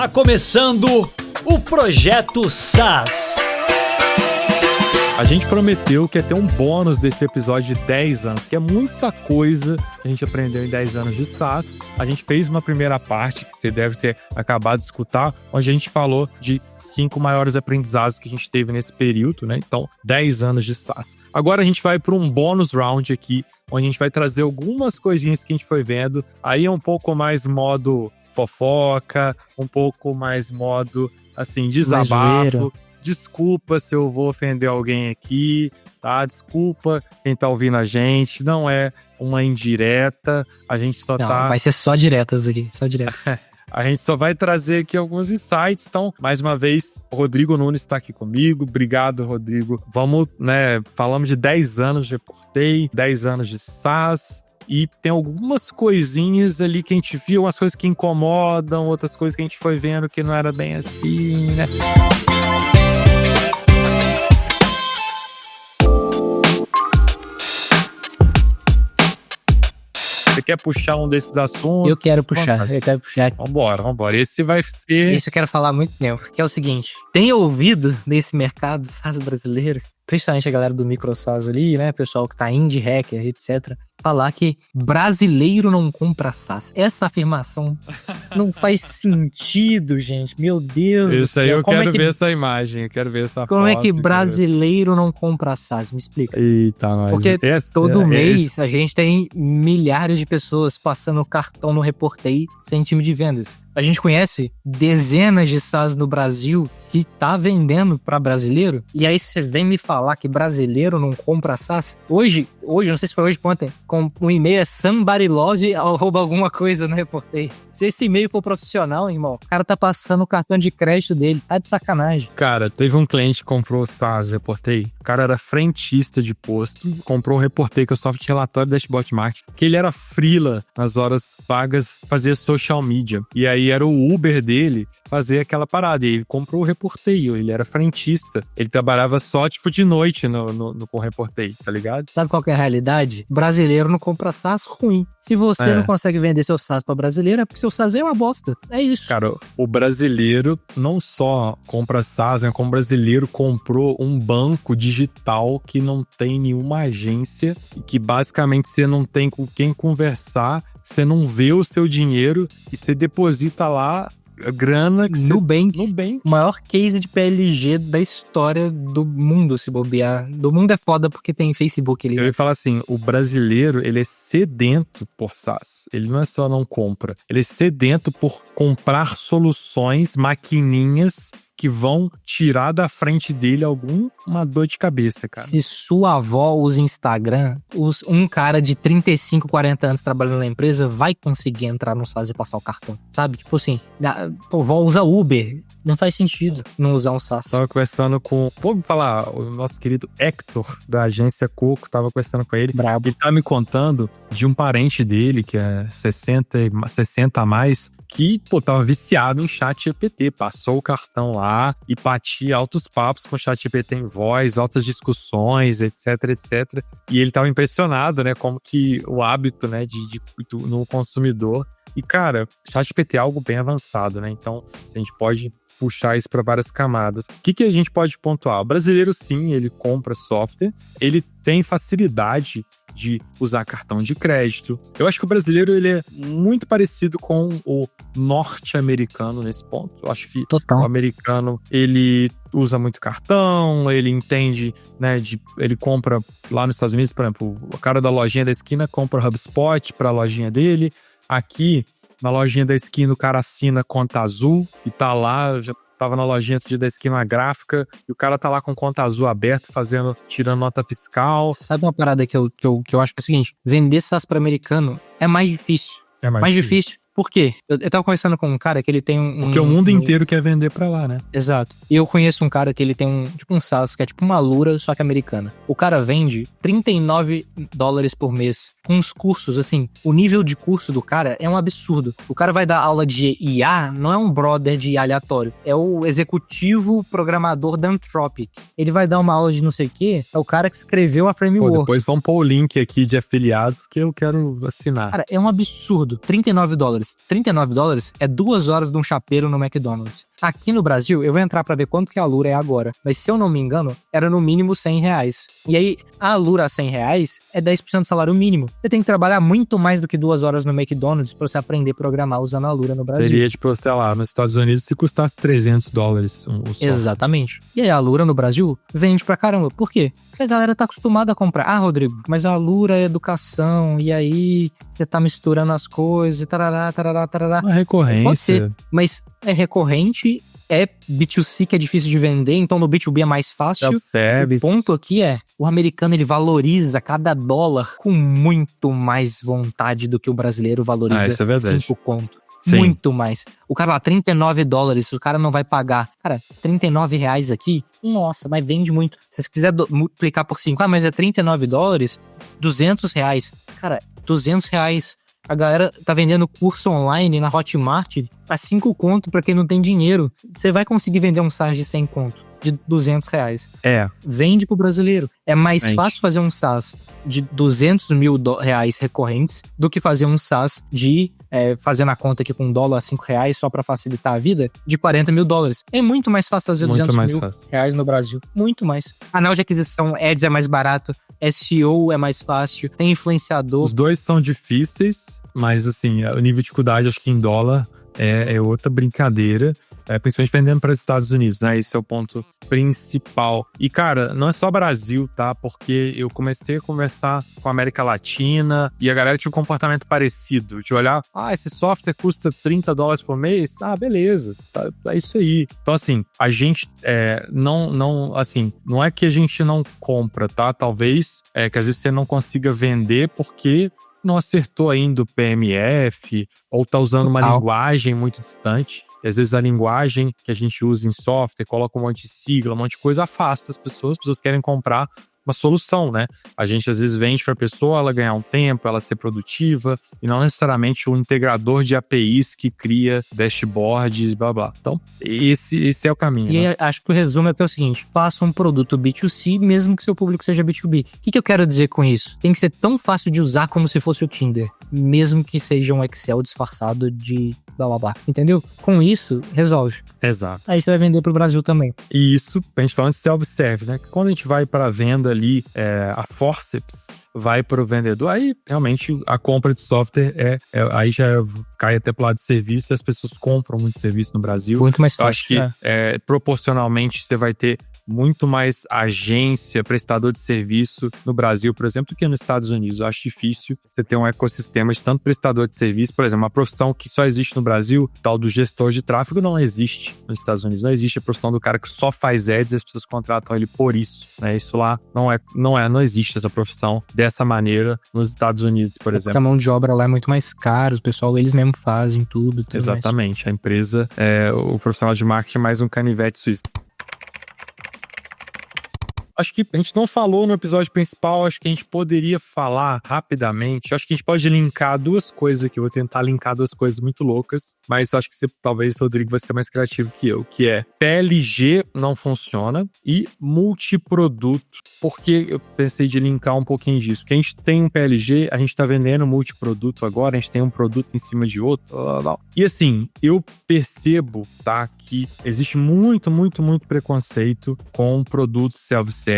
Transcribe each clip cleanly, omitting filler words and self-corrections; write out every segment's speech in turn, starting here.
Está começando o Projeto SaaS. A gente prometeu que ia ter um bônus desse episódio de 10 anos, que é muita coisa que a gente aprendeu em 10 anos de SaaS. A gente fez uma primeira parte, que você deve ter acabado de escutar, onde a gente falou de 5 maiores aprendizados que a gente teve nesse período, né? Então, 10 anos de SaaS. Agora a gente vai para um bônus round aqui, onde a gente vai trazer algumas coisinhas que a gente foi vendo. Aí é um pouco mais modo fofoca, um pouco mais modo, assim, desabafo. Desculpa se eu vou ofender alguém aqui, tá? Desculpa quem tá ouvindo a gente. Não é uma indireta. A gente só vai ser só diretas aqui, só diretas. A gente só vai trazer aqui alguns insights. Então, mais uma vez, o Rodrigo Nunes está aqui comigo. Obrigado, Rodrigo. Vamos, falamos de 10 anos de Reportei, 10 anos de SaaS. E tem algumas coisinhas ali que a gente viu, umas coisas que incomodam, outras coisas que a gente foi vendo que não era bem assim, né? Você quer puxar um desses assuntos? Eu quero puxar. Vambora. Esse vai ser... Esse eu quero falar há muito tempo, que é o seguinte. Tem ouvido nesse mercado SaaS brasileiro, principalmente a galera do micro SaaS ali, né? Pessoal que tá indie hacker, etc., falar que brasileiro não compra SaaS. Essa afirmação não faz sentido, gente. Meu Deus do céu. Isso aí eu quero ver essa imagem, eu quero ver essa foto. Como é que brasileiro não compra SaaS? Me explica. Eita, mas... Porque todo mês a gente tem milhares de pessoas passando cartão no Reportei sem time de vendas. A gente conhece dezenas de SaaS no Brasil que tá vendendo para brasileiro. E aí você vem me falar que brasileiro não compra SaaS? Hoje, não sei se foi hoje ou ontem, com um e-mail é somebodylove alguma coisa no Reportei. Se esse e-mail for profissional, irmão, o cara tá passando o cartão de crédito dele. Tá de sacanagem. Cara, teve um cliente que comprou o SaaS Reportei. O cara era frentista de posto, comprou o Reportei, que é o software de relatório da Dashboard Marketing, que ele era freela nas horas vagas, fazia social media. E aí era o Uber dele fazer aquela parada. E ele comprou o Reportei, ele era frentista. Ele trabalhava só, de noite com o Reportei, tá ligado? Sabe qual que é a realidade? Brasileiro não compra SaaS ruim. Se você não consegue vender seu SaaS pra brasileiro, é porque seu SaaS é uma bosta. É isso. Cara, o brasileiro não só compra SaaS, como o brasileiro comprou um banco digital que não tem nenhuma agência e que basicamente você não tem com quem conversar, você não vê o seu dinheiro e você deposita lá a grana que Nubank. Nubank. O maior case de PLG da história do mundo, se bobear. Do mundo é foda porque tem Facebook ali. Eu ia falar assim, o brasileiro, ele é sedento por SaaS. Ele não é só não compra. Ele é sedento por comprar soluções, maquininhas que vão tirar da frente dele alguma dor de cabeça, cara. Se sua avó usa Instagram, um cara de 35, 40 anos trabalhando na empresa vai conseguir entrar no SaaS e passar o cartão, sabe? Tipo assim, a avó usa Uber, não faz sentido não usar um SaaS. Tava conversando com, vou falar, o nosso querido Hector, da agência Coco, tava conversando com ele. Brabo. Ele tava me contando de um parente dele, que é 60 a mais, que, tava viciado em ChatGPT, passou o cartão lá e batia altos papos com ChatGPT em voz, altas discussões, etc, etc. E ele tava impressionado, né, como que o hábito, né, no consumidor. E, cara, ChatGPT é algo bem avançado, né, então a gente pode puxar isso para várias camadas. O que a gente pode pontuar? O brasileiro, sim, ele compra software, ele tem facilidade de usar cartão de crédito. Eu acho que o brasileiro, ele é muito parecido com o norte-americano nesse ponto. Eu acho que Total. O americano, ele usa muito cartão, ele entende, né, ele compra lá nos Estados Unidos, por exemplo, o cara da lojinha da esquina compra o HubSpot para a lojinha dele. Aqui, na lojinha da esquina, o cara assina conta azul e tá lá, já tava na lojinha da esquina gráfica e o cara tá lá com conta azul aberta, tirando nota fiscal. Você sabe uma parada que eu acho que é o seguinte, vender SaaS para americano é mais difícil. É mais difícil. Por quê? Eu tava conversando com um cara que ele tem Porque o mundo inteiro quer vender pra lá, né? Exato. E eu conheço um cara que ele tem um SaaS que é tipo uma Lura, só que americana. O cara vende $39 por mês com os cursos, assim, o nível de curso do cara é um absurdo. O cara vai dar aula de IA, não é um brother de IA aleatório, é o executivo programador da Anthropic. Ele vai dar uma aula de não sei o quê, é o cara que escreveu a framework. Depois vamos pôr o link aqui de afiliados, porque eu quero assinar. Cara, é um absurdo. $39. $39 é 2 horas de um chapeiro no McDonald's. Aqui no Brasil, eu vou entrar pra ver quanto que a Alura é agora, mas se eu não me engano, era no mínimo R$100. E aí, a Alura a R$100 é 10% do salário mínimo. Você tem que trabalhar muito mais do que 2 horas no McDonald's pra você aprender a programar usando a Alura no Brasil. Seria, tipo, sei lá, nos Estados Unidos, se custasse $300 o software. Exatamente. E aí, a Alura no Brasil vende pra caramba. Por quê? Porque a galera tá acostumada a comprar. Ah, Rodrigo, mas a Alura é educação, e aí você tá misturando as coisas, tarará, tarará, tarará. Uma recorrência. Pode ser, mas é recorrente, é B2C que é difícil de vender, então no B2B é mais fácil. O ponto aqui é, o americano ele valoriza cada dólar com muito mais vontade do que o brasileiro valoriza. Isso é verdade. 5 conto. Sim. Muito mais. O cara lá, $39, o cara não vai pagar. Cara, R$39 aqui, nossa, mas vende muito. Se você quiser multiplicar por 5, mas é $39, R$200. Cara, R$200. A galera tá vendendo curso online na Hotmart a 5 conto pra quem não tem dinheiro. Você vai conseguir vender um SaaS de 100 conto, de R$200. Vende pro brasileiro. É mais fácil fazer um SaaS de R$200 mil recorrentes do que fazer um SaaS de, fazendo a conta aqui com $1 a R$5 só pra facilitar a vida, de $40 mil. É muito mais fácil fazer R$200 mil no Brasil. Muito mais. Canal de aquisição, ads é mais barato, SEO é mais fácil, tem influenciador. Os dois são difíceis, mas assim, o nível de dificuldade, acho que em dólar é outra brincadeira. Principalmente vendendo para os Estados Unidos, né? Esse é o ponto principal. E, cara, não é só Brasil, tá? Porque eu comecei a conversar com a América Latina e a galera tinha um comportamento parecido. De olhar, esse software custa $30 por mês? Beleza, tá, é isso aí. Então, assim, a gente não é que a gente não compra, tá? Talvez que às vezes você não consiga vender porque não acertou ainda o PMF ou tá usando uma linguagem muito distante. E às vezes a linguagem que a gente usa em software, coloca um monte de sigla, um monte de coisa, afasta as pessoas querem comprar uma solução, né? A gente às vezes vende para a pessoa ela ganhar um tempo, ela ser produtiva, e não necessariamente o integrador de APIs que cria dashboards, blá blá. Então, esse é o caminho. E acho que o resumo é o seguinte: faça um produto B2C, mesmo que seu público seja B2B. O que eu quero dizer com isso? Tem que ser tão fácil de usar como se fosse o Tinder, mesmo que seja um Excel disfarçado de blá blá blá. Entendeu? Com isso, resolve. Exato. Aí você vai vender pro Brasil também. E isso, a gente falando de self-service, né? Quando a gente vai para a venda ali, a forceps vai para o vendedor, aí realmente a compra de software aí já cai até pro lado de serviço, e as pessoas compram muito serviço no Brasil. Muito mais fácil. Eu acho que proporcionalmente você vai ter muito mais agência, prestador de serviço no Brasil, por exemplo, do que nos Estados Unidos. Eu acho difícil você ter um ecossistema de tanto prestador de serviço. Por exemplo, uma profissão que só existe no Brasil, tal do gestor de tráfego, não existe nos Estados Unidos. Não existe a profissão do cara que só faz ads e as pessoas contratam ele por isso, né? Isso lá não existe essa profissão dessa maneira nos Estados Unidos, por exemplo. Porque a mão de obra lá é muito mais cara, o pessoal, eles mesmos fazem tudo. Exatamente. A empresa, o profissional de marketing é mais um canivete suíço. Acho que a gente não falou no episódio principal, acho que a gente poderia falar rapidamente. Acho que a gente pode linkar duas coisas aqui. Eu vou tentar linkar duas coisas muito loucas, mas acho que talvez, Rodrigo, vai ser mais criativo que eu, que é PLG não funciona e multiproduto. Porque eu pensei de linkar um pouquinho disso. Porque a gente tem um PLG, a gente tá vendendo multiproduto agora, a gente tem um produto em cima de outro. E assim, eu percebo, tá, que existe muito, muito, muito preconceito com produtos self-service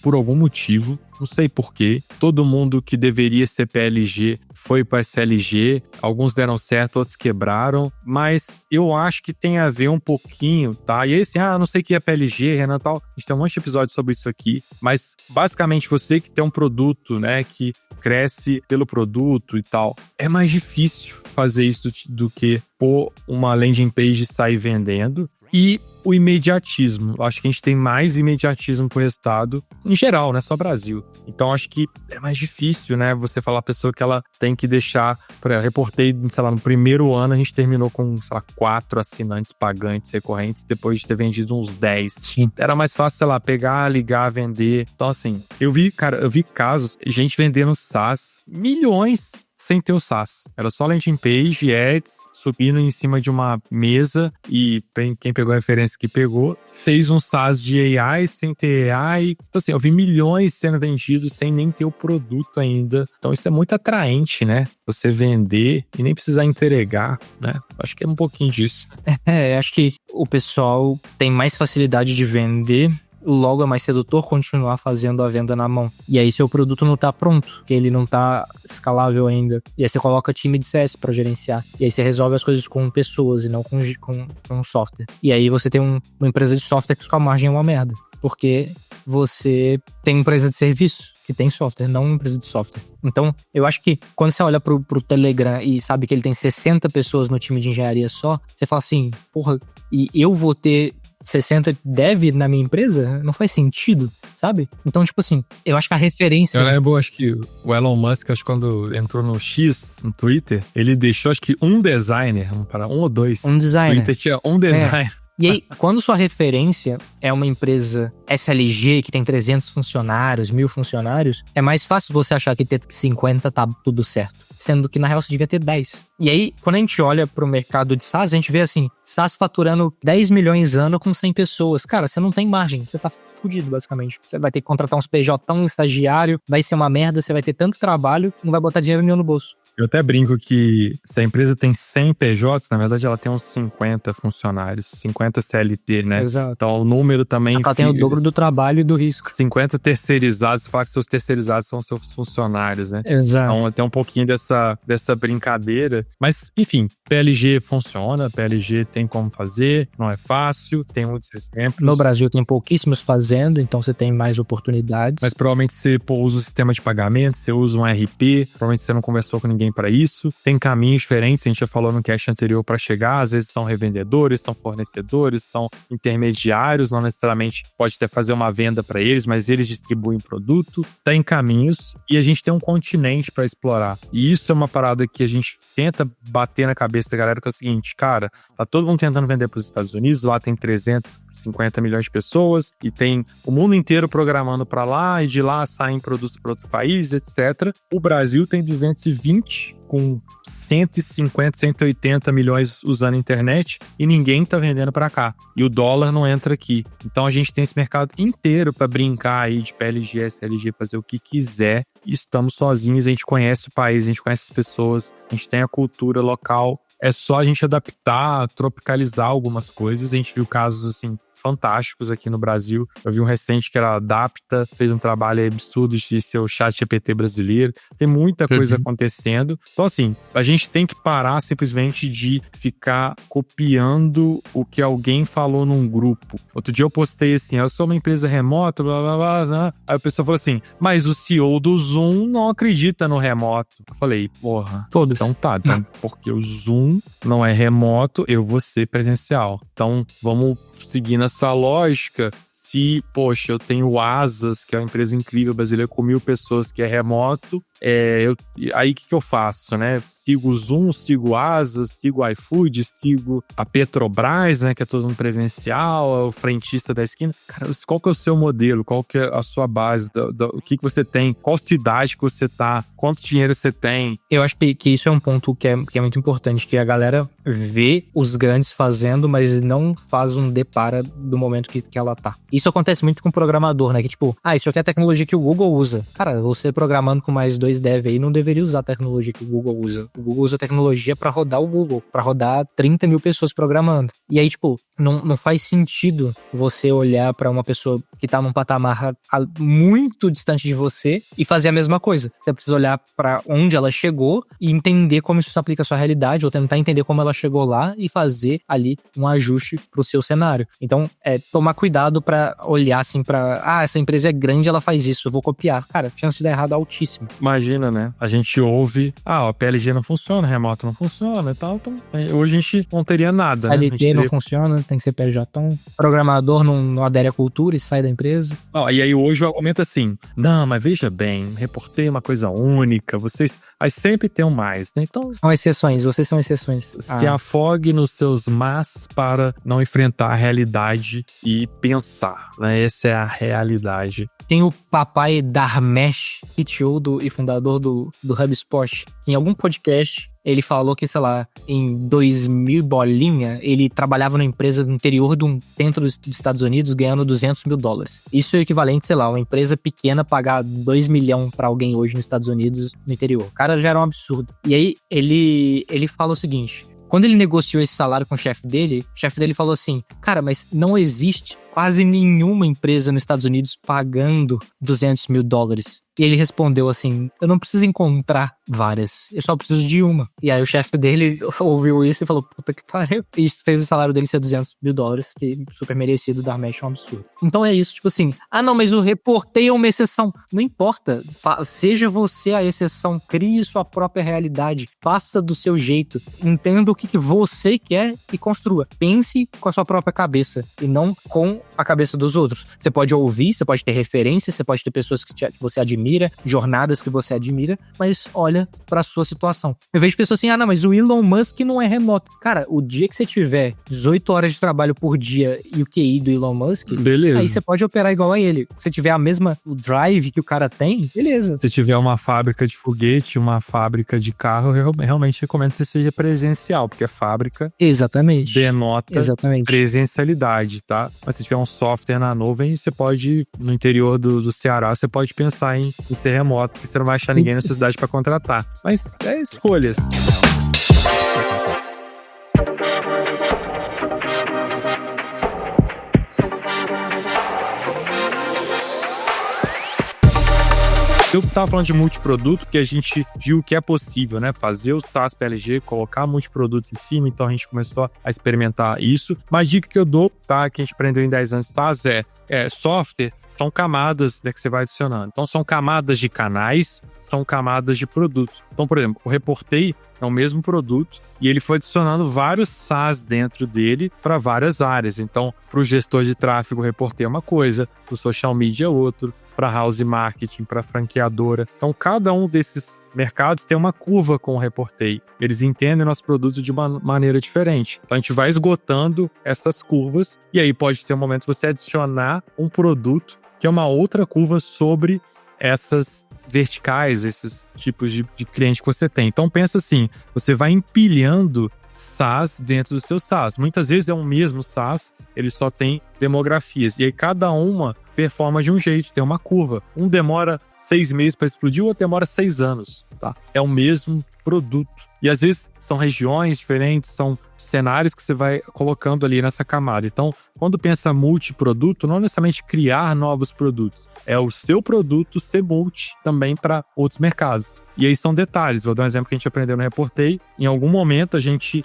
por algum motivo. Não sei porquê. Todo mundo que deveria ser PLG foi para SLG. Alguns deram certo, outros quebraram. Mas eu acho que tem a ver um pouquinho, tá? E aí assim, não sei o que é PLG, Renan, tal. A gente tem um monte de episódios sobre isso aqui. Mas, basicamente, você que tem um produto, né, que cresce pelo produto e tal, é mais difícil fazer isso do que pôr uma landing page e sair vendendo. E o imediatismo. Eu acho que a gente tem mais imediatismo pro resultado, em geral, né? Só Brasil. Então, acho que é mais difícil, né? Você falar a pessoa que ela tem que deixar... Reportei, sei lá, no primeiro ano a gente terminou com, sei lá, 4 assinantes pagantes recorrentes, depois de ter vendido uns 10. Sim. Era mais fácil, sei lá, pegar, ligar, vender. Então, assim, eu vi casos, gente vendendo SaaS, milhões sem ter o SaaS. Era só landing page, ads, subindo em cima de uma mesa e quem pegou a referência que pegou, fez um SaaS de AI sem ter AI. Então assim, eu vi milhões sendo vendidos sem nem ter o produto ainda. Então isso é muito atraente, né? Você vender e nem precisar entregar, né? Acho que é um pouquinho disso. Acho que o pessoal tem mais facilidade de vender, logo é mais sedutor continuar fazendo a venda na mão. E aí seu produto não tá pronto, que ele não tá escalável ainda. E aí você coloca time de CS pra gerenciar. E aí você resolve as coisas com pessoas e não com software. E aí você tem uma empresa de software que sua margem é uma merda. Porque você tem uma empresa de serviço que tem software, não uma empresa de software. Então, eu acho que quando você olha pro Telegram e sabe que ele tem 60 pessoas no time de engenharia só, você fala assim, porra, e eu vou ter 60 dev na minha empresa? Não faz sentido, sabe? Então, tipo assim, eu acho que a referência... Eu lembro, acho que o Elon Musk, acho que quando entrou no X, no Twitter, ele deixou, acho que um designer, um ou dois. Um designer. Twitter tinha um designer. E aí, quando sua referência é uma empresa SLG que tem 300 funcionários, 1000 funcionários, é mais fácil você achar que ter 50 tá tudo certo. Sendo que, na real, você devia ter 10. E aí, quando a gente olha pro mercado de SaaS, a gente vê assim, SaaS faturando 10 milhões ano com 100 pessoas. Cara, você não tem margem, você tá fudido, basicamente. Você vai ter que contratar uns PJ, um estagiário, vai ser uma merda, você vai ter tanto trabalho, não vai botar dinheiro nenhum no bolso. Eu até brinco que se a empresa tem 100 PJs, na verdade ela tem uns 50 funcionários, 50 CLT, né? Exato. Então o número também... Só que ela tem o dobro do trabalho e do risco. 50 terceirizados, você fala que seus terceirizados são seus funcionários, né? Exato. Então tem um pouquinho dessa brincadeira. Mas, enfim, PLG funciona, PLG tem como fazer, não é fácil, tem muitos exemplos. No Brasil tem pouquíssimos fazendo, então você tem mais oportunidades. Mas provavelmente você usa o sistema de pagamento, você usa um RP, provavelmente você não conversou com ninguém para isso. Tem caminhos diferentes, a gente já falou no cast anterior para chegar, às vezes são revendedores, são fornecedores, são intermediários, não necessariamente pode até fazer uma venda para eles, mas eles distribuem produto. Tem caminhos e a gente tem um continente para explorar. E isso é uma parada que a gente tenta bater na cabeça da galera, que é o seguinte, cara, tá todo mundo tentando vender para os Estados Unidos, lá tem 350 milhões de pessoas e tem o mundo inteiro programando para lá e de lá saem produtos para outros países, etc. O Brasil tem 220 com 150, 180 milhões usando a internet e ninguém tá vendendo para cá. E o dólar não entra aqui. Então a gente tem esse mercado inteiro para brincar aí de PLG, SLG, fazer o que quiser. E estamos sozinhos, a gente conhece o país, a gente conhece as pessoas, a gente tem a cultura local. É só a gente adaptar, tropicalizar algumas coisas. A gente viu casos assim fantásticos aqui no Brasil. Eu vi um recente que era Adapta, fez um trabalho absurdo de ser o ChatGPT brasileiro. Tem muita coisa acontecendo. Então, assim, a gente tem que parar simplesmente de ficar copiando o que alguém falou num grupo. Outro dia eu postei assim, eu sou uma empresa remota, blá, blá, blá, blá. Aí a pessoa falou assim, mas o CEO do Zoom não acredita no remoto. Eu falei, porra, todos. Então tá, então, porque o Zoom não é remoto, eu vou ser presencial. Então, vamos seguir nessa lógica. Se, poxa, eu tenho o Asas, que é uma empresa incrível brasileira com 1000 pessoas que é remoto, aí o que eu faço, né? Sigo o Zoom, sigo o Asas, sigo o iFood, sigo a Petrobras, né? Que é todo mundo presencial, é o frentista da esquina. Cara, qual que é o seu modelo? Qual que é a sua base? O que você tem? Qual cidade que você tá? Quanto dinheiro você tem? Eu acho que isso é um ponto que é muito importante, que a galera vê os grandes fazendo, mas não faz um depara do momento que ela tá. Isso acontece muito com o programador, né? Que tipo, isso aqui é a tecnologia que o Google usa. Cara, você programando com mais 2 dev aí não deveria usar a tecnologia que o Google usa. O Google usa a tecnologia pra rodar o Google, pra rodar 30 mil pessoas programando. E aí, tipo, não faz sentido você olhar pra uma pessoa que tá num patamar muito distante de você e fazer a mesma coisa. Você precisa olhar pra onde ela chegou e entender como isso se aplica à sua realidade, ou tentar entender como ela chegou lá e fazer ali um ajuste pro seu cenário. Então, tomar cuidado pra olhar assim pra, essa empresa é grande, ela faz isso, eu vou copiar. Cara, a chance de dar errado é altíssima. Imagina, né? A gente ouve, a PLG não funciona, remoto não funciona e tal. Então, hoje a gente não teria nada, CLT né? não funciona. tem que ser PJ. Programador não adere à cultura e sai da empresa. E aí hoje eu argumento assim, não, mas veja bem, reportei uma coisa única, vocês... Aí sempre tem um mais, né? Então... São exceções, vocês são exceções. Se afogue nos seus mas para não enfrentar a realidade e pensar, né? Essa é a realidade. Tem o papai Dharmesh, CTO e fundador do HubSpot, que em algum podcast ele falou que, sei lá, em 2000 bolinha, ele trabalhava numa empresa no interior dentro dos Estados Unidos ganhando $200 mil. Isso é equivalente, sei lá, uma empresa pequena pagar 2 milhões pra alguém hoje nos Estados Unidos no interior. O cara já era um absurdo. E aí ele fala o seguinte: quando ele negociou esse salário com o chefe dele falou assim, cara, mas não existe quase nenhuma empresa nos Estados Unidos pagando $200 mil. E ele respondeu assim, eu não preciso encontrar várias, eu só preciso de uma. E aí o chefe dele ouviu isso e falou, puta que pariu. E isso fez o salário dele ser $200 mil, que super merecido, da Mesh é um absurdo. Então é isso, tipo assim, não, mas o reportei é uma exceção. Não importa, seja você a exceção, crie sua própria realidade, faça do seu jeito, entenda o que você quer e construa. Pense com a sua própria cabeça e não com a cabeça dos outros. Você pode ouvir, você pode ter referências, você pode ter pessoas que você admira, jornadas que você admira, mas olha pra sua situação. Eu vejo pessoas assim, não, mas o Elon Musk não é remoto. Cara, o dia que você tiver 18 horas de trabalho por dia e o QI do Elon Musk, beleza. Aí você pode operar igual a ele. Se tiver o drive que o cara tem, beleza. Se tiver uma fábrica de foguete, uma fábrica de carro, eu realmente recomendo que você seja presencial, porque a fábrica exatamente denota presencialidade, tá? Mas se tiver um software na nuvem, você pode, no interior do Ceará, você pode pensar em ser remoto, porque você não vai achar ninguém na sua cidade para contratar. Mas é escolhas. Eu tava falando de multiproduto, que a gente viu que é possível, né? Fazer o SaaS PLG, colocar multiproduto em cima, então a gente começou a experimentar isso. Mas a dica que eu dou, tá? Que a gente aprendeu em 10 anos de SaaS software, são camadas, né, que você vai adicionando. Então são camadas de canais, são camadas de produtos. Então, por exemplo, o Reportei é o mesmo produto e ele foi adicionando vários SaaS dentro dele para várias áreas. Então, para o gestor de tráfego, o Reportei é uma coisa, para o social media é outro, para house marketing, para franqueadora. Então, cada um desses mercados tem uma curva com o Reportei. Eles entendem nosso produto de uma maneira diferente. Então, a gente vai esgotando essas curvas e aí pode ser um momento de você adicionar um produto que é uma outra curva sobre essas verticais, esses tipos de cliente que você tem. Então, pensa assim, você vai empilhando SaaS dentro do seu SaaS. Muitas vezes é um mesmo SaaS, ele só tem demografias. E aí cada uma performa de um jeito, tem uma curva. Um demora 6 meses para explodir, o outro demora 6 anos. Tá? É o mesmo produto. E às vezes são regiões diferentes, são cenários que você vai colocando ali nessa camada. Então, quando pensa multiproduto, não necessariamente criar novos produtos. É o seu produto ser multi também para outros mercados. E aí são detalhes. Vou dar um exemplo que a gente aprendeu no Reportei. Em algum momento a gente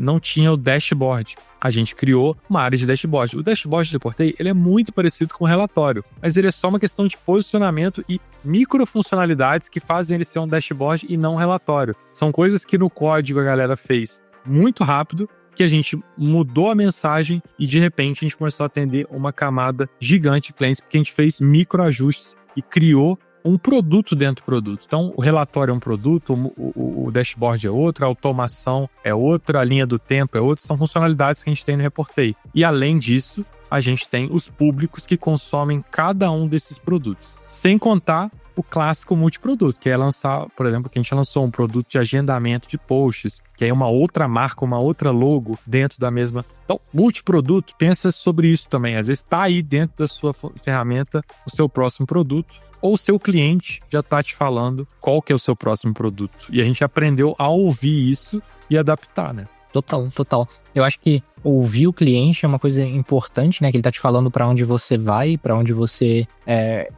não tinha o dashboard. A gente criou uma área de dashboard. O dashboard do Reportei, ele é muito parecido com o relatório, mas ele é só uma questão de posicionamento e microfuncionalidades que fazem ele ser um dashboard e não um relatório. São coisas que no código a galera fez muito rápido, que a gente mudou a mensagem e de repente a gente começou a atender uma camada gigante de clientes, porque a gente fez microajustes e criou um produto dentro do produto. Então, o relatório é um produto, o dashboard é outro, a automação é outra, a linha do tempo é outra, são funcionalidades que a gente tem no Reportei. E além disso, a gente tem os públicos que consomem cada um desses produtos. Sem contar o clássico multiproduto, que é lançar, por exemplo, que a gente lançou um produto de agendamento de posts, que é uma outra marca, uma outra logo dentro da mesma. Então, multiproduto, pensa sobre isso também. Às vezes está aí dentro da sua ferramenta o seu próximo produto, ou o seu cliente já está te falando qual que é o seu próximo produto. E a gente aprendeu a ouvir isso e adaptar, né? Total. Eu acho que ouvir o cliente é uma coisa importante, né? Que ele tá te falando para onde você vai, para onde você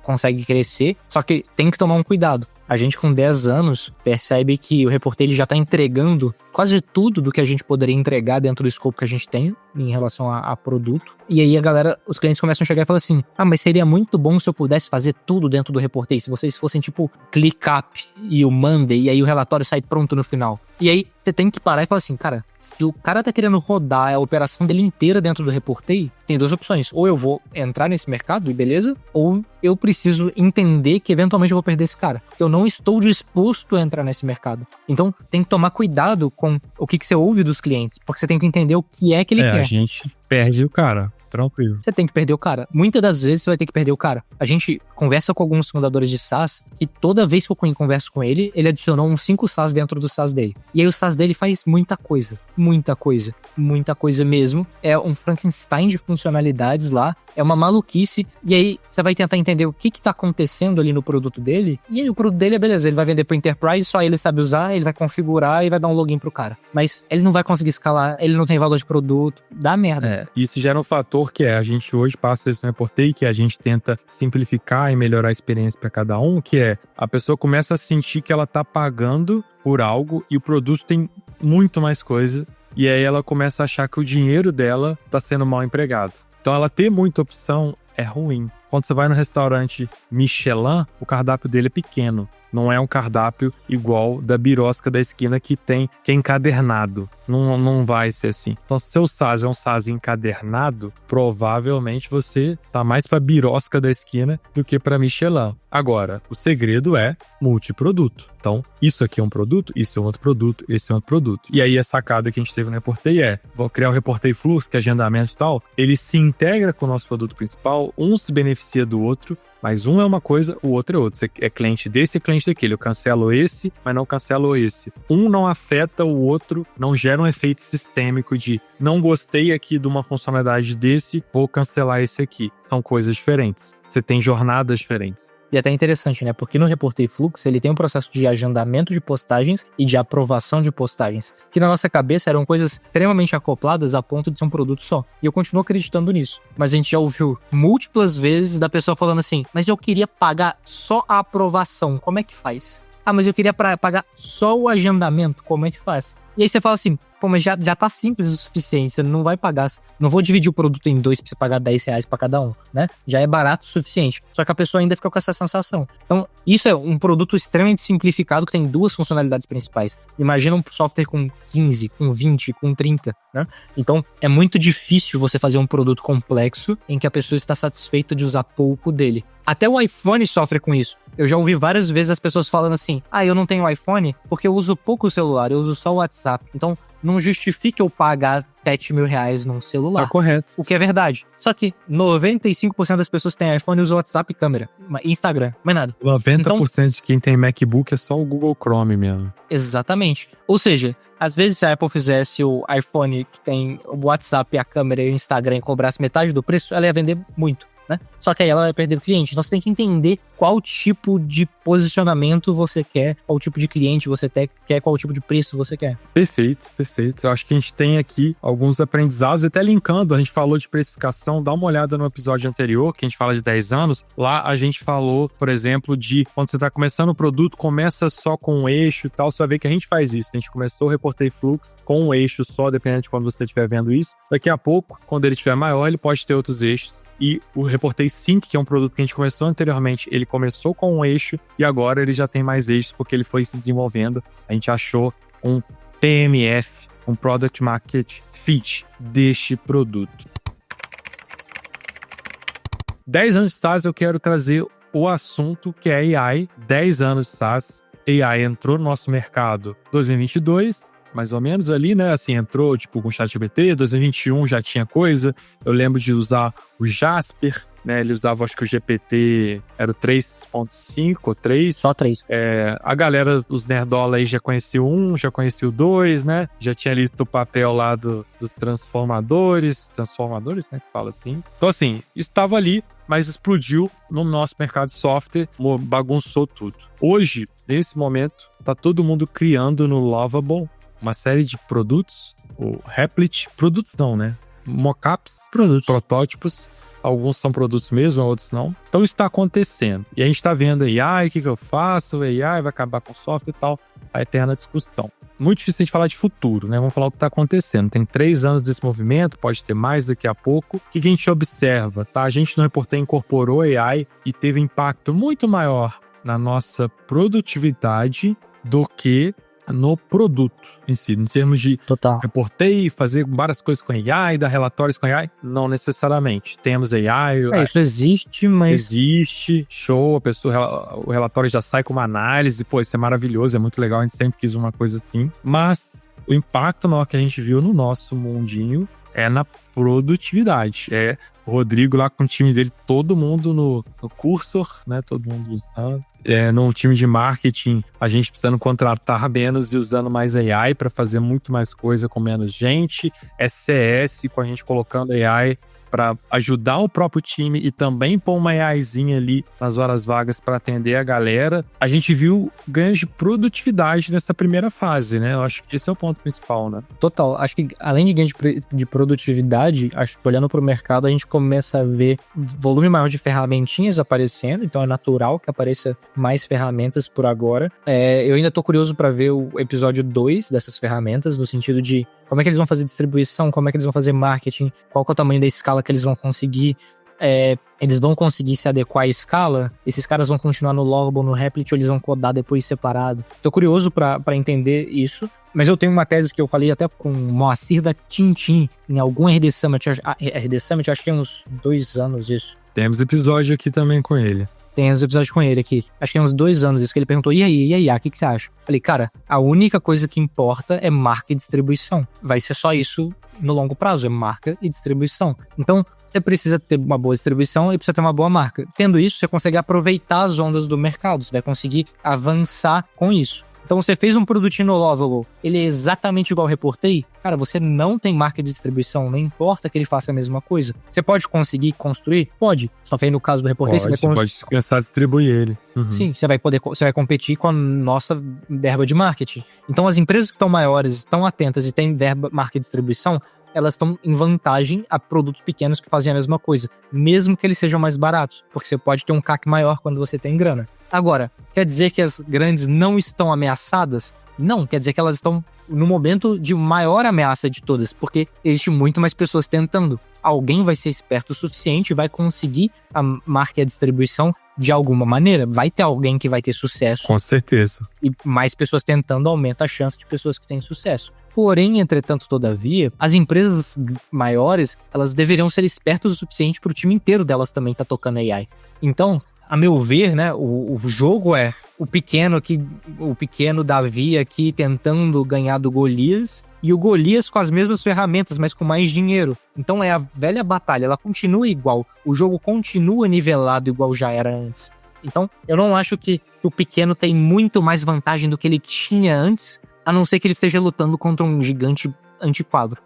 consegue crescer. Só que tem que tomar um cuidado. A gente com 10 anos percebe que o Reportei ele já tá entregando quase tudo do que a gente poderia entregar dentro do escopo que a gente tem. em relação a produto. E aí os clientes começam a chegar e falar assim, mas seria muito bom se eu pudesse fazer tudo dentro do Reportei, se vocês fossem tipo ClickUp e o Monday, e aí o relatório sai pronto no final. E aí você tem que parar e falar assim, cara, se o cara tá querendo rodar a operação dele inteira dentro do Reportei, tem duas opções. Ou eu vou entrar nesse mercado e beleza, ou eu preciso entender que eventualmente eu vou perder esse cara. Eu não estou disposto a entrar nesse mercado. Então tem que tomar cuidado com o que você ouve dos clientes, porque você tem que entender o que é que ele quer. A gente perde o cara. Tranquilo. Você tem que perder o cara. Muitas das vezes você vai ter que perder o cara. A gente conversa com alguns fundadores de SaaS e toda vez que eu converso com ele, ele adicionou uns 5 SaaS dentro do SaaS dele. E aí o SaaS dele faz muita coisa. Muita coisa. Muita coisa mesmo. É um Frankenstein de funcionalidades lá. É uma maluquice. E aí você vai tentar entender o que tá acontecendo ali no produto dele. E aí o produto dele é beleza. Ele vai vender pro Enterprise, só ele sabe usar, ele vai configurar e vai dar um login pro cara. Mas ele não vai conseguir escalar, ele não tem valor de produto. Dá merda. Isso gera um fator que a gente hoje passa isso no Reportei, que a gente tenta simplificar e melhorar a experiência para cada um, que é a pessoa começa a sentir que ela tá pagando por algo e o produto tem muito mais coisa, e aí ela começa a achar que o dinheiro dela tá sendo mal empregado. Então ela ter muita opção é ruim. Quando você vai no restaurante Michelin, o cardápio dele é pequeno. Não é um cardápio igual da birosca da esquina que é encadernado. Não vai ser assim. Então, se seu SaaS é um SaaS encadernado, provavelmente você tá mais pra birosca da esquina do que pra Michelin. Agora, o segredo é multiproduto. Então, isso aqui é um produto, isso é um outro produto, esse é um outro produto. E aí, a sacada que a gente teve no Reportei vou criar o Reportei Fluxo, que é agendamento e tal, ele se integra com o nosso produto principal, um se beneficia do outro, mas um é uma coisa, o outro é outro. Você é cliente desse e cliente daquele. Eu cancelo esse, mas não cancelo esse. Um não afeta o outro, não gera um efeito sistêmico de não gostei aqui de uma funcionalidade desse, vou cancelar esse aqui. São coisas diferentes. Você tem jornadas diferentes. E até interessante, né? Porque no Reportei Fluxo, ele tem um processo de agendamento de postagens e de aprovação de postagens, que na nossa cabeça eram coisas extremamente acopladas a ponto de ser um produto só. E eu continuo acreditando nisso. Mas a gente já ouviu múltiplas vezes da pessoa falando assim, mas eu queria pagar só a aprovação, como é que faz? Mas eu queria pagar só o agendamento, como é que faz? E aí você fala assim, mas já tá simples o suficiente, você não vai pagar, não vou dividir o produto em 2 pra você pagar R$10 pra cada um, né? Já é barato o suficiente, só que a pessoa ainda fica com essa sensação. Então, isso é um produto extremamente simplificado que tem 2 funcionalidades principais. Imagina um software com 15, com 20, com 30, né? Então, é muito difícil você fazer um produto complexo em que a pessoa está satisfeita de usar pouco dele. Até o iPhone sofre com isso. Eu já ouvi várias vezes as pessoas falando assim, eu não tenho iPhone porque eu uso pouco o celular, eu uso só o WhatsApp. Então, não justifica eu pagar R$7.000 num celular. Tá correto. O que é verdade. Só que 95% das pessoas que têm iPhone usam WhatsApp e câmera. Instagram, mais nada. 90% de quem tem MacBook é só o Google Chrome mesmo. Exatamente. Ou seja, às vezes se a Apple fizesse o iPhone que tem o WhatsApp, a câmera e o Instagram e cobrasse metade do preço, ela ia vender muito. Né? Só que aí ela vai perder o cliente. Então você tem que entender qual tipo de posicionamento você quer, qual tipo de cliente você quer, qual tipo de preço você quer. Perfeito, perfeito. Eu acho que a gente tem aqui alguns aprendizados, até linkando, a gente falou de precificação, dá uma olhada no episódio anterior, que a gente fala de 10 anos, lá a gente falou, por exemplo, de quando você está começando o produto, começa só com um eixo e tal, você vai ver que a gente faz isso. A gente começou o Reportei Fluxo com um eixo só, dependendo de quando você estiver vendo isso. Daqui a pouco, quando ele estiver maior, ele pode ter outros eixos. E o Reportei Sync, que é um produto que a gente começou anteriormente, ele começou com um eixo e agora ele já tem mais eixos porque ele foi se desenvolvendo. A gente achou um PMF, um Product Market Fit deste produto. 10 anos de SaaS, eu quero trazer o assunto que é AI. 10 anos de SaaS, AI entrou no nosso mercado em 2022, mais ou menos ali, né? Assim, entrou tipo com o ChatGPT, 2021 já tinha coisa. Eu lembro de usar o Jasper, né? Ele usava, acho que o GPT era o 3.5 ou 3. Só 3. A galera, os nerdola aí já conhecia o 1, já conhecia o 2, né? Já tinha listo o papel lá dos transformadores, né? Que fala assim. Então, assim, estava ali, mas explodiu no nosso mercado de software, bagunçou tudo. Hoje, nesse momento, tá todo mundo criando no Lovable uma série de produtos, o Replit, produtos não, né? Mockups, protótipos. Alguns são produtos mesmo, outros não. Então isso está acontecendo. E a gente está vendo AI, o que eu faço? AI vai acabar com o software e tal. A eterna discussão. muito difícil a gente falar de futuro, né? Vamos falar o que está acontecendo. Tem 3 anos desse movimento, pode ter mais daqui a pouco. O que a gente observa, tá? A gente no Reportei incorporou AI e teve impacto muito maior na nossa produtividade do que no produto em si, em termos de Total. Reportei, fazer várias coisas com AI, dar relatórios com AI, não necessariamente. Temos AI, Isso existe, mas... existe, show, o relatório já sai com uma análise, pô, isso é maravilhoso, é muito legal, a gente sempre quis uma coisa assim, mas o impacto maior que a gente viu no nosso mundinho é na produtividade, o Rodrigo lá com o time dele, todo mundo no Cursor, né, todo mundo usando. No time de marketing, a gente precisando contratar menos e usando mais AI para fazer muito mais coisa com menos gente. CS, com a gente colocando AI para ajudar o próprio time e também pôr uma AIzinha ali nas horas vagas para atender a galera. A gente viu ganhos de produtividade nessa primeira fase, né? Eu acho que esse é o ponto principal, né? Total. Acho que além de ganho de produtividade, acho que olhando para o mercado, a gente começa a ver volume maior de ferramentinhas aparecendo, então é natural que apareça mais ferramentas por agora. Eu ainda tô curioso para ver o episódio 2 dessas ferramentas, no sentido de como é que eles vão fazer distribuição, como é que eles vão fazer marketing, qual que é o tamanho da escala que eles vão conseguir. Eles vão conseguir se adequar à escala? Esses caras vão continuar no Logable, no Replit, ou eles vão codar depois separado? Tô curioso pra entender isso. Mas eu tenho uma tese que eu falei até com o Moacir da Tintin, em algum RD Summit. RD Summit, acho que tem uns 2 anos isso. Temos episódio aqui também com ele. Tem uns episódios com ele aqui. Acho que tem uns 2 anos isso, que ele perguntou, e aí, o que você acha? Falei, cara, a única coisa que importa é marca e distribuição. Vai ser só isso no longo prazo, é marca e distribuição. Então, você precisa ter uma boa distribuição e precisa ter uma boa marca. Tendo isso, você consegue aproveitar as ondas do mercado, você vai conseguir avançar com isso. Então você fez um produtinho no Lovable, ele é exatamente igual ao Reportei, cara, você não tem marca de distribuição, não importa que ele faça a mesma coisa. Você pode conseguir construir? Pode. Só que aí no caso do Reportei, você pode começar a distribuir ele. Uhum. Sim, você vai competir com a nossa verba de marketing. Então as empresas que estão maiores, estão atentas e têm verba, marca e distribuição, elas estão em vantagem a produtos pequenos que fazem a mesma coisa, mesmo que eles sejam mais baratos, porque você pode ter um CAC maior quando você tem grana. Agora, quer dizer que as grandes não estão ameaçadas? Não, quer dizer que elas estão no momento de maior ameaça de todas, porque existe muito mais pessoas tentando. Alguém vai ser esperto o suficiente e vai conseguir a marca e a distribuição de alguma maneira. Vai ter alguém que vai ter sucesso. Com certeza. E mais pessoas tentando aumenta a chance de pessoas que têm sucesso. Porém, entretanto, todavia, as empresas maiores, elas deveriam ser espertas o suficiente para o time inteiro delas também estar tocando AI. Então, a meu ver, né, o jogo é o pequeno Davi aqui tentando ganhar do Golias e o Golias com as mesmas ferramentas, mas com mais dinheiro. Então é a velha batalha, ela continua igual. O jogo continua nivelado igual já era antes. Então, eu não acho que o pequeno tem muito mais vantagem do que ele tinha antes, a não ser que ele esteja lutando contra um gigante antiquado.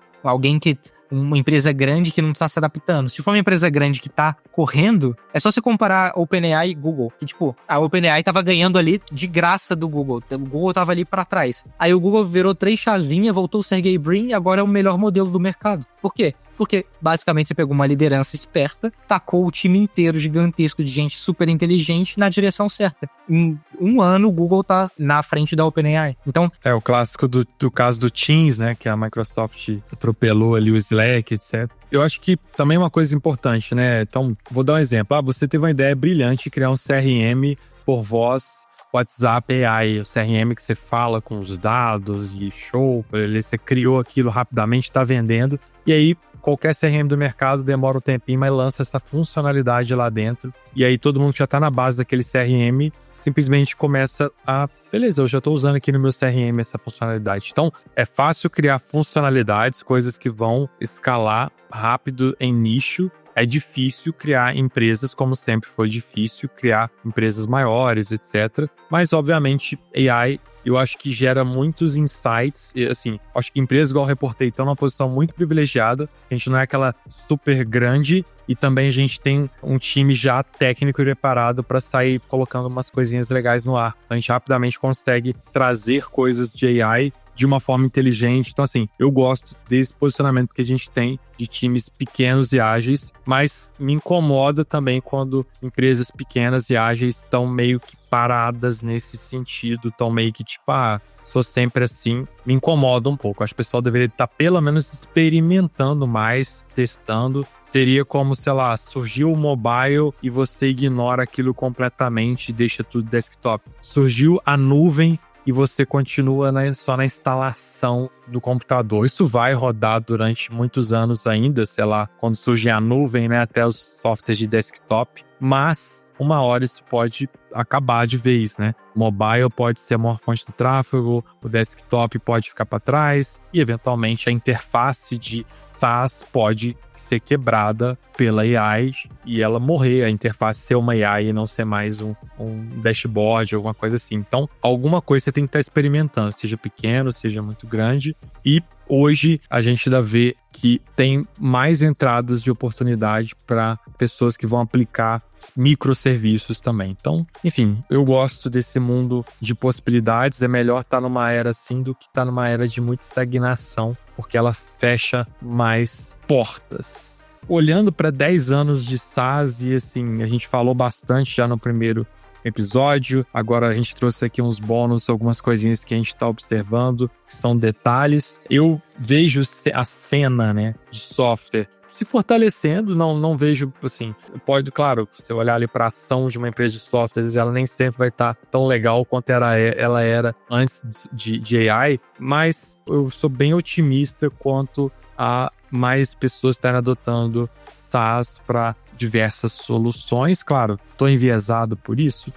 Uma empresa grande que não está se adaptando. Se for uma empresa grande que está correndo, é só você comparar OpenAI e Google. Que, a OpenAI tava ganhando ali de graça do Google. O Google tava ali para trás. Aí o Google virou 3 chavinhas, voltou o Sergey Brin e agora é o melhor modelo do mercado. Por quê? Porque, basicamente, você pegou uma liderança esperta, tacou o time inteiro gigantesco de gente super inteligente na direção certa. Em 1 ano, o Google tá na frente da OpenAI. Então... É o clássico do caso do Teams, né? Que a Microsoft atropelou ali o Slack, etc. Eu acho que também é uma coisa importante, né? Então, vou dar um exemplo. Você teve uma ideia brilhante de criar um CRM por voz, WhatsApp AI, o CRM que você fala com os dados e show, você criou aquilo rapidamente, tá vendendo. E aí, qualquer CRM do mercado demora um tempinho, mas lança essa funcionalidade lá dentro. E aí todo mundo que já tá na base daquele CRM simplesmente começa a... Beleza, eu já tô usando aqui no meu CRM essa funcionalidade. Então, é fácil criar funcionalidades, coisas que vão escalar rápido em nicho. É difícil criar empresas, como sempre foi difícil criar empresas maiores, etc. Mas, obviamente, AI, eu acho que gera muitos insights. E, assim, acho que empresas igual eu Reportei estão numa posição muito privilegiada. A gente não é aquela super grande e também a gente tem um time já técnico e preparado para sair colocando umas coisinhas legais no ar. Então, a gente rapidamente consegue trazer coisas de AI de uma forma inteligente. Então, assim, eu gosto desse posicionamento que a gente tem de times pequenos e ágeis, mas me incomoda também quando empresas pequenas e ágeis estão meio que paradas nesse sentido, estão meio que sou sempre assim, me incomoda um pouco. Acho que o pessoal deveria estar pelo menos experimentando mais, testando. Seria como, sei lá, surgiu o mobile e você ignora aquilo completamente e deixa tudo desktop. Surgiu a nuvem e você continua só na instalação do computador. Isso vai rodar durante muitos anos ainda, sei lá, quando surgir a nuvem, né, até os softwares de desktop. Mas uma hora isso pode acabar de vez, né? O mobile pode ser a maior fonte de tráfego, o desktop pode ficar para trás e, eventualmente, a interface de SaaS pode ser quebrada pela AI e ela morrer, a interface ser uma AI e não ser mais um dashboard, alguma coisa assim. Então, alguma coisa você tem que estar experimentando, seja pequeno, seja muito grande. E hoje a gente ainda vê que tem mais entradas de oportunidade para pessoas que vão aplicar microserviços também. Então, enfim, eu gosto desse mundo de possibilidades. É melhor estar numa era assim do que estar numa era de muita estagnação, porque ela fecha mais portas. Olhando para 10 anos de SaaS, e assim, a gente falou bastante já no primeiro episódio, agora a gente trouxe aqui uns bônus, algumas coisinhas que a gente está observando, que são detalhes. Eu vejo a cena, né, de software se fortalecendo, não vejo, assim, pode, claro, você olhar ali para a ação de uma empresa de software, às vezes ela nem sempre vai estar tão legal quanto ela era antes de AI, mas eu sou bem otimista quanto a mais pessoas estarem adotando SaaS para diversas soluções. Claro, estou enviesado por isso,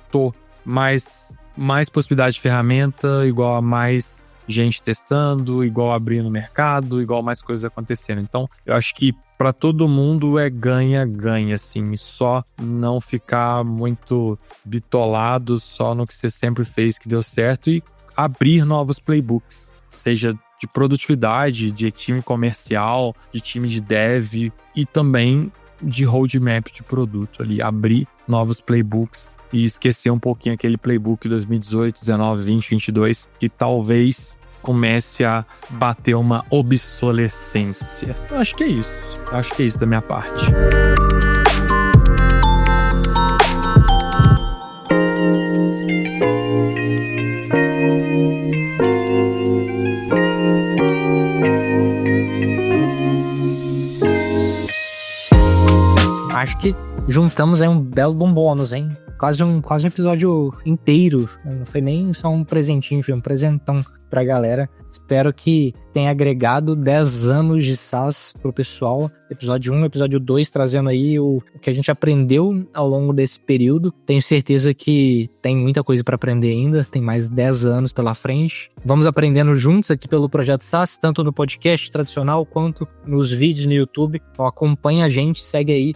mas mais possibilidade de ferramenta, igual a mais gente testando, igual abrir no mercado, igual mais coisas acontecendo. Então, eu acho que para todo mundo é ganha-ganha, assim, só não ficar muito bitolado só no que você sempre fez que deu certo e abrir novos playbooks, seja de produtividade, de time comercial, de time de dev e também de roadmap de produto ali, abrir novos playbooks e esquecer um pouquinho aquele playbook 2018, 19, 20, 22, que talvez comece a bater uma obsolescência. Eu acho que é isso. Acho que é isso da minha parte. Acho que juntamos aí um belo bônus, hein? Quase um episódio inteiro. Não foi nem só um presentinho, foi um presentão pra galera. Espero que tenha agregado 10 anos de SaaS pro pessoal. Episódio 1, episódio 2, trazendo aí o que a gente aprendeu ao longo desse período. Tenho certeza que tem muita coisa para aprender ainda. Tem mais 10 anos pela frente. Vamos aprendendo juntos aqui pelo Projeto SaaS, tanto no podcast tradicional quanto nos vídeos no YouTube. Então acompanha a gente, segue aí,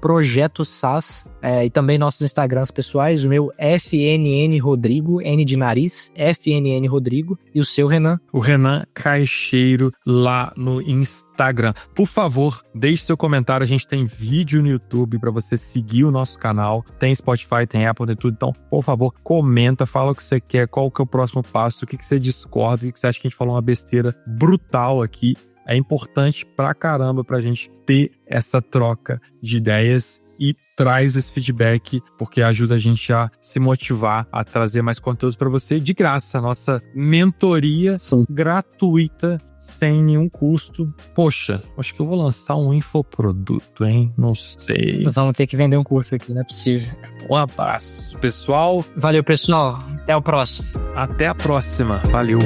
@Projeto SaaS. E também nossos Instagrams pessoais. O meu FNN Rodrigo, N de nariz, FNN Rodrigo. E o seu, Renan? O Renan Caixeiro lá no Instagram. Por favor, deixe seu comentário. A gente tem vídeo no YouTube para você seguir o nosso canal. Tem Spotify, tem Apple, tem tudo. Então, por favor, comenta, fala o que você quer, qual que é o próximo passo, o que você discorda, o que você acha que a gente falou uma besteira brutal aqui. É importante pra caramba pra gente ter essa troca de ideias e traz esse feedback, porque ajuda a gente a se motivar a trazer mais conteúdos para você de graça. Nossa mentoria gratuita, sem nenhum custo. Poxa, acho que eu vou lançar um infoproduto, hein? Não sei. Vamos ter que vender um curso aqui, não é possível. Um abraço, pessoal. Valeu, pessoal. Até o próximo. Até a próxima. Valeu.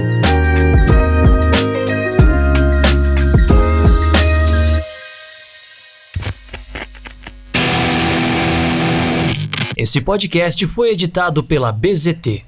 Esse podcast foi editado pela BZT.